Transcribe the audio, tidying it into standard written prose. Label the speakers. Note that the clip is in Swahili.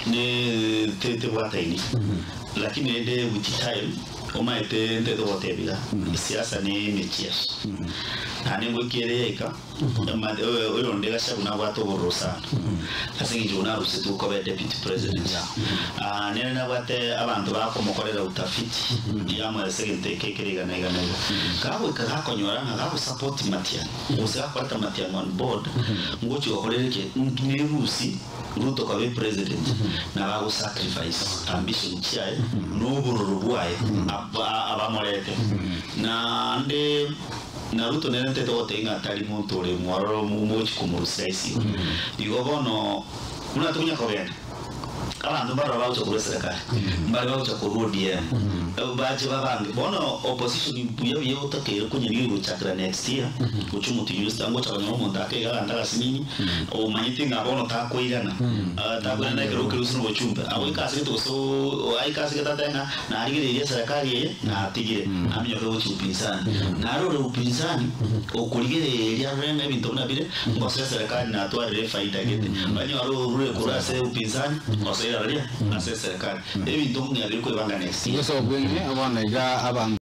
Speaker 1: ne te wataini lakini ende with time oma ete nteto wotebila siasa ni mechia ane ngokireka oyo ndega shabuna wato borosa asingi jona rusitu ko deputy president nene na wate abantu bakomokorera utafiti yama segente kekerega nega kawe kakonyora ngako support Matian usa kwata Matian on board ngochi okorereke ntumerusi Ruto kwa president na bago sacrifice ambition chiae n'ubururu bwaye abamorete na nde na Ruto nene nteto otenga tali muntu ore mwaro mumochi kumurusaisi igo bono una tunya kobene abantu baraba ucha serikali mbali ucha ku DM baje babange bono opposition buyo yotake kunyiri ruchakra next year uchumuti yusta ngo chabanyo umuntu akega ndaka sinini o manyitinga bono takoirana takoirana kero kirusu no chumba awe kasi to so ai kasi katatenga na arigire serikali na tigire aminyo ko upinzani na rore upinzani okurigire ya rene bintu na bire ngo serikali na atware faida gete banyo rore kurase upinzani ila ria na serikali ebi ndongo ya liko ibanga next
Speaker 2: yeso bwenge abana ga abantu